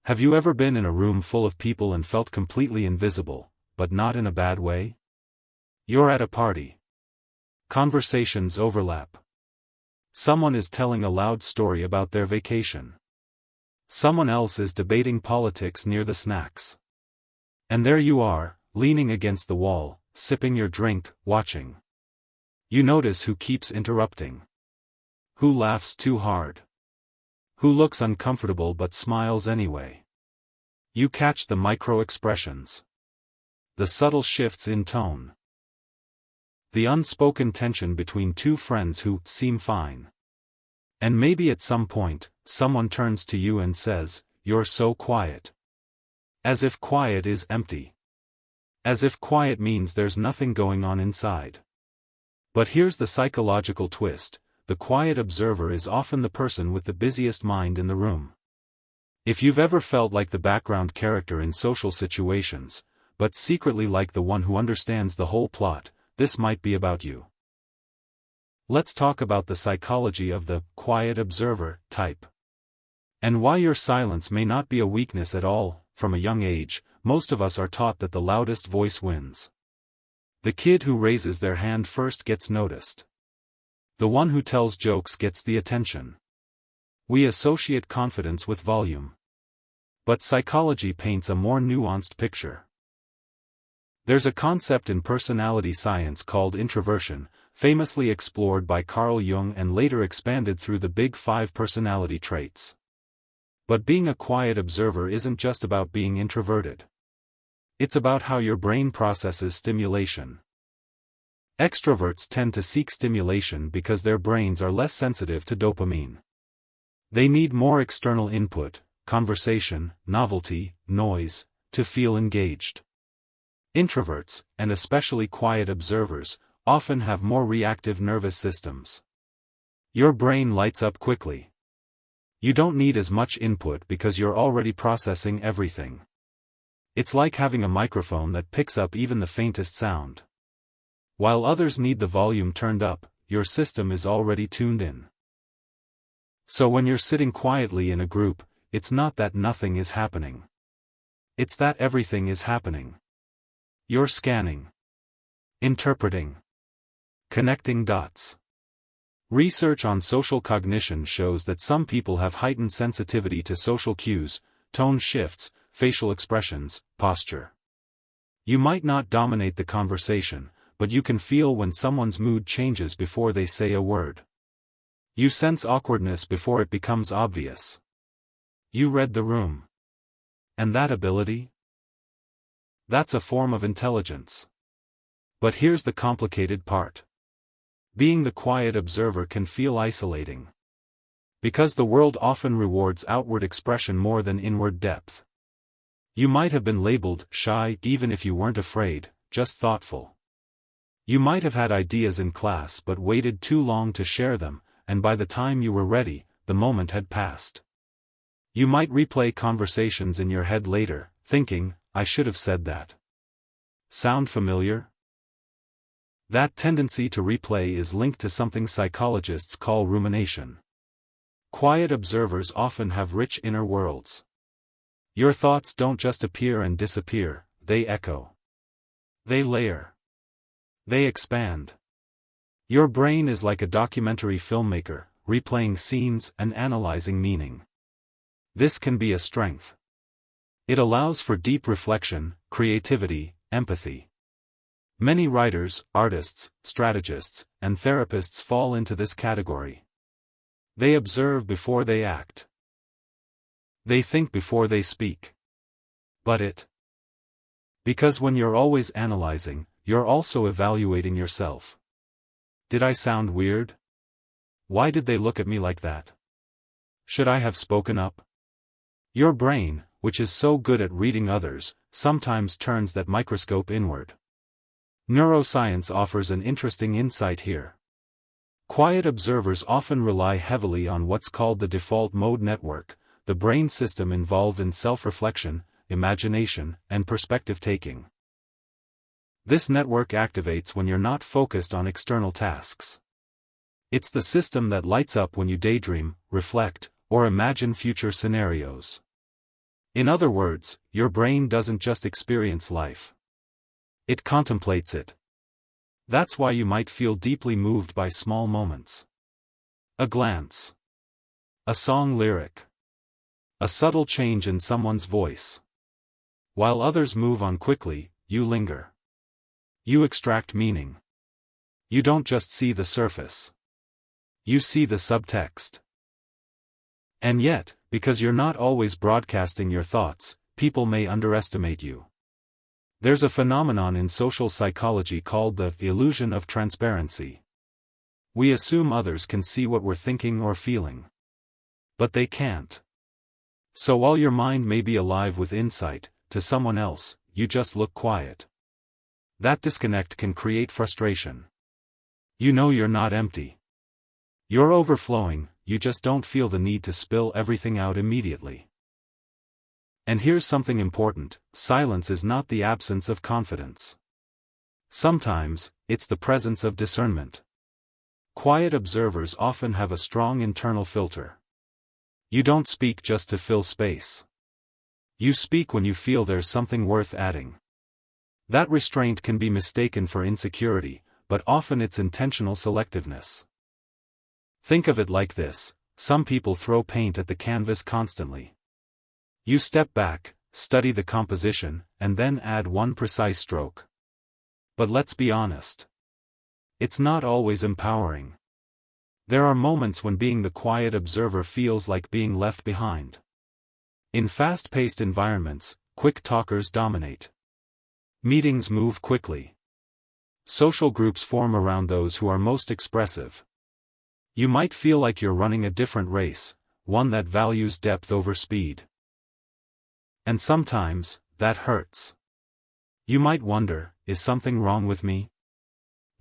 Have you ever been in a room full of people and felt completely invisible, but not in a bad way? You're at a party. Conversations overlap. Someone is telling a loud story about their vacation. Someone else is debating politics near the snacks. And there you are, leaning against the wall, sipping your drink, watching. You notice who keeps interrupting. Who laughs too hard. Who looks uncomfortable but smiles anyway. You catch the micro-expressions. The subtle shifts in tone. The unspoken tension between two friends who seem fine. And maybe at some point, someone turns to you and says, "You're so quiet." As if quiet is empty. As if quiet means there's nothing going on inside. But here's the psychological twist: the quiet observer is often the person with the busiest mind in the room. If you've ever felt like the background character in social situations, but secretly like the one who understands the whole plot, this might be about you. Let's talk about the psychology of the quiet observer type. And why your silence may not be a weakness at all. From a young age, most of us are taught that the loudest voice wins. The kid who raises their hand first gets noticed. The one who tells jokes gets the attention. We associate confidence with volume. But psychology paints a more nuanced picture. There's a concept in personality science called introversion, famously explored by Carl Jung and later expanded through the Big Five personality traits. But being a quiet observer isn't just about being introverted. It's about how your brain processes stimulation. Extroverts tend to seek stimulation because their brains are less sensitive to dopamine. They need more external input, conversation, novelty, noise, to feel engaged. Introverts, and especially quiet observers, often have more reactive nervous systems. Your brain lights up quickly. You don't need as much input because you're already processing everything. It's like having a microphone that picks up even the faintest sound. While others need the volume turned up, your system is already tuned in. So when you're sitting quietly in a group, it's not that nothing is happening. It's that everything is happening. You're scanning. Interpreting. Connecting dots. Research on social cognition shows that some people have heightened sensitivity to social cues, tone shifts, facial expressions, posture. You might not dominate the conversation, but you can feel when someone's mood changes before they say a word. You sense awkwardness before it becomes obvious. You read the room. And that ability? That's a form of intelligence. But here's the complicated part. Being the quiet observer can feel isolating. Because the world often rewards outward expression more than inward depth. You might have been labeled shy even if you weren't afraid, just thoughtful. You might have had ideas in class but waited too long to share them, and by the time you were ready, the moment had passed. You might replay conversations in your head later, thinking, "I should have said that." Sound familiar? That tendency to replay is linked to something psychologists call rumination. Quiet observers often have rich inner worlds. Your thoughts don't just appear and disappear, they echo. They layer. They expand. Your brain is like a documentary filmmaker, replaying scenes and analyzing meaning. This can be a strength. It allows for deep reflection, creativity, empathy. Many writers, artists, strategists, and therapists fall into this category. They observe before they act. They think before they speak. Because when you're always analyzing, you're also evaluating yourself. Did I sound weird? Why did they look at me like that? Should I have spoken up? Your brain, which is so good at reading others, sometimes turns that microscope inward. Neuroscience offers an interesting insight here. Quiet observers often rely heavily on what's called the default mode network, the brain system involved in self-reflection, imagination, and perspective-taking. This network activates when you're not focused on external tasks. It's the system that lights up when you daydream, reflect, or imagine future scenarios. In other words, your brain doesn't just experience life. It contemplates it. That's why you might feel deeply moved by small moments. A glance. A song lyric. A subtle change in someone's voice. While others move on quickly, you linger. You extract meaning. You don't just see the surface. You see the subtext. And yet, because you're not always broadcasting your thoughts, people may underestimate you. There's a phenomenon in social psychology called the illusion of transparency. We assume others can see what we're thinking or feeling. But they can't. So while your mind may be alive with insight, to someone else, you just look quiet. That disconnect can create frustration. You know you're not empty. You're overflowing, you just don't feel the need to spill everything out immediately. And here's something important: silence is not the absence of confidence. Sometimes, it's the presence of discernment. Quiet observers often have a strong internal filter. You don't speak just to fill space. You speak when you feel there's something worth adding. That restraint can be mistaken for insecurity, but often it's intentional selectiveness. Think of it like this: some people throw paint at the canvas constantly. You step back, study the composition, and then add one precise stroke. But let's be honest. It's not always empowering. There are moments when being the quiet observer feels like being left behind. In fast-paced environments, quick talkers dominate. Meetings move quickly. Social groups form around those who are most expressive. You might feel like you're running a different race, one that values depth over speed. And sometimes, that hurts. You might wonder, is something wrong with me?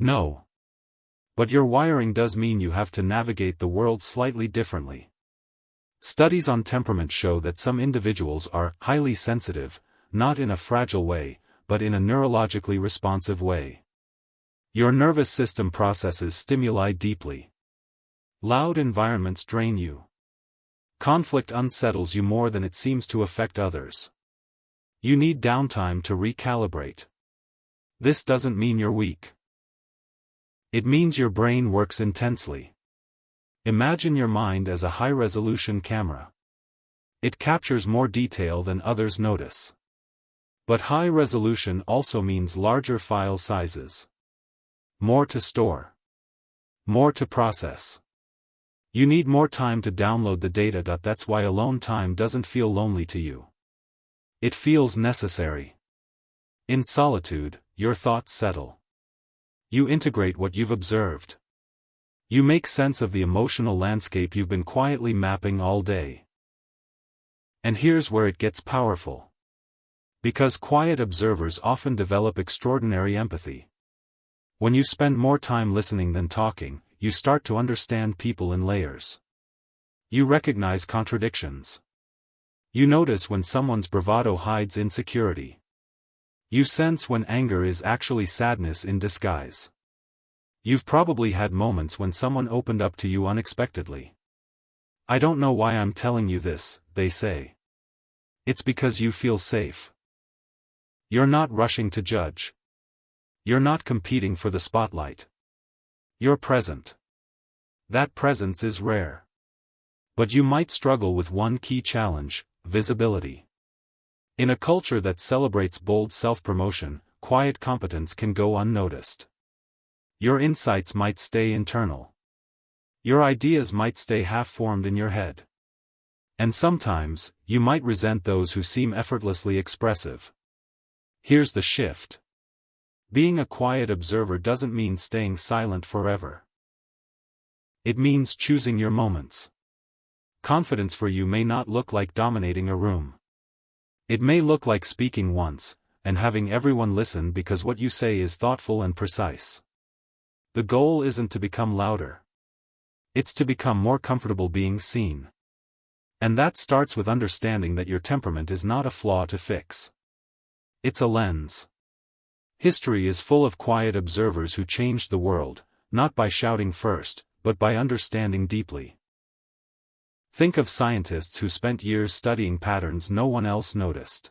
No. But your wiring does mean you have to navigate the world slightly differently. Studies on temperament show that some individuals are highly sensitive, not in a fragile way, but in a neurologically responsive way. Your nervous system processes stimuli deeply. Loud environments drain you. Conflict unsettles you more than it seems to affect others. You need downtime to recalibrate. This doesn't mean you're weak. It means your brain works intensely. Imagine your mind as a high-resolution camera. It captures more detail than others notice. But high resolution also means larger file sizes. More to store. More to process. You need more time to download the data. That's why alone time doesn't feel lonely to you. It feels necessary. In solitude, your thoughts settle. You integrate what you've observed. You make sense of the emotional landscape you've been quietly mapping all day. And here's where it gets powerful. Because quiet observers often develop extraordinary empathy. When you spend more time listening than talking, you start to understand people in layers. You recognize contradictions. You notice when someone's bravado hides insecurity. You sense when anger is actually sadness in disguise. You've probably had moments when someone opened up to you unexpectedly. I don't know why I'm telling you this, they say. It's because you feel safe. You're not rushing to judge. You're not competing for the spotlight. You're present. That presence is rare. But you might struggle with one key challenge: visibility. In a culture that celebrates bold self-promotion, quiet competence can go unnoticed. Your insights might stay internal. Your ideas might stay half-formed in your head. And sometimes, you might resent those who seem effortlessly expressive. Here's the shift. Being a quiet observer doesn't mean staying silent forever. It means choosing your moments. Confidence for you may not look like dominating a room. It may look like speaking once, and having everyone listen because what you say is thoughtful and precise. The goal isn't to become louder. It's to become more comfortable being seen. And that starts with understanding that your temperament is not a flaw to fix. It's a lens. History is full of quiet observers who changed the world, not by shouting first, but by understanding deeply. Think of scientists who spent years studying patterns no one else noticed.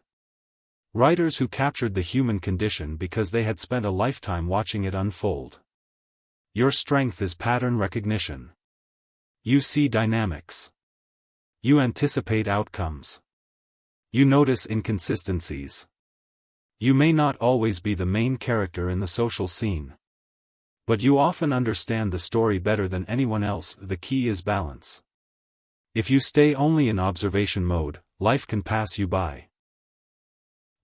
Writers who captured the human condition because they had spent a lifetime watching it unfold. Your strength is pattern recognition. You see dynamics. You anticipate outcomes. You notice inconsistencies. You may not always be the main character in the social scene. But you often understand the story better than anyone else. The key is balance. If you stay only in observation mode, life can pass you by.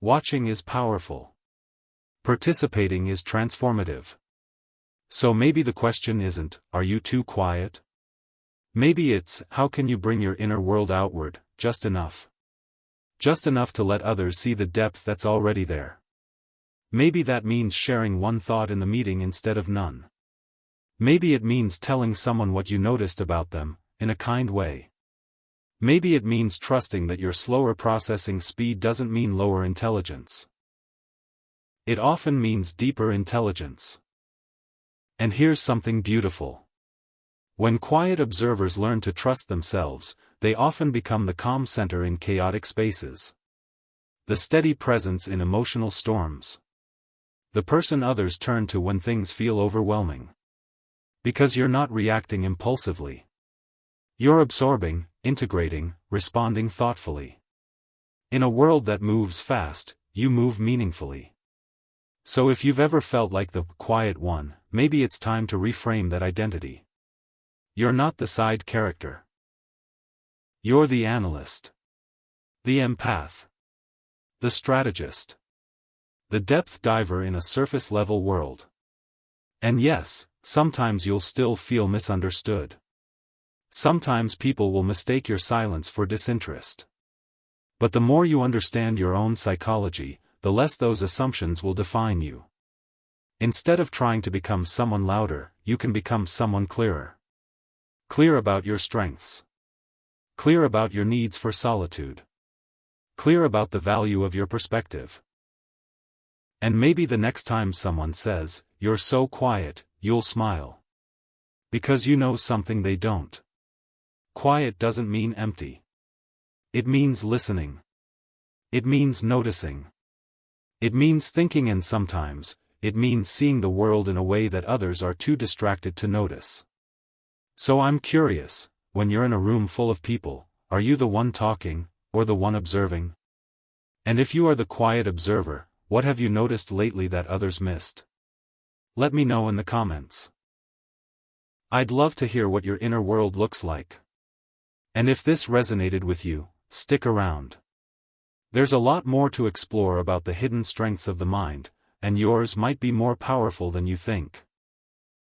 Watching is powerful. Participating is transformative. So maybe the question isn't, are you too quiet? Maybe it's, how can you bring your inner world outward, just enough? Just enough to let others see the depth that's already there. Maybe that means sharing one thought in the meeting instead of none. Maybe it means telling someone what you noticed about them, in a kind way. Maybe it means trusting that your slower processing speed doesn't mean lower intelligence. It often means deeper intelligence. And here's something beautiful. When quiet observers learn to trust themselves, they often become the calm center in chaotic spaces. The steady presence in emotional storms. The person others turn to when things feel overwhelming. Because you're not reacting impulsively. You're absorbing, integrating, responding thoughtfully. In a world that moves fast, you move meaningfully. So if you've ever felt like the quiet one, maybe it's time to reframe that identity. You're not the side character. You're the analyst. The empath. The strategist. The depth diver in a surface-level world. And yes, sometimes you'll still feel misunderstood. Sometimes people will mistake your silence for disinterest. But the more you understand your own psychology, the less those assumptions will define you. Instead of trying to become someone louder, you can become someone clearer. Clear about your strengths. Clear about your needs for solitude. Clear about the value of your perspective. And maybe the next time someone says, "You're so quiet," you'll smile. Because you know something they don't. Quiet doesn't mean empty. It means listening. It means noticing. It means thinking, and sometimes, it means seeing the world in a way that others are too distracted to notice. So I'm curious, when you're in a room full of people, are you the one talking, or the one observing? And if you are the quiet observer, what have you noticed lately that others missed? Let me know in the comments. I'd love to hear what your inner world looks like. And if this resonated with you, stick around. There's a lot more to explore about the hidden strengths of the mind, and yours might be more powerful than you think.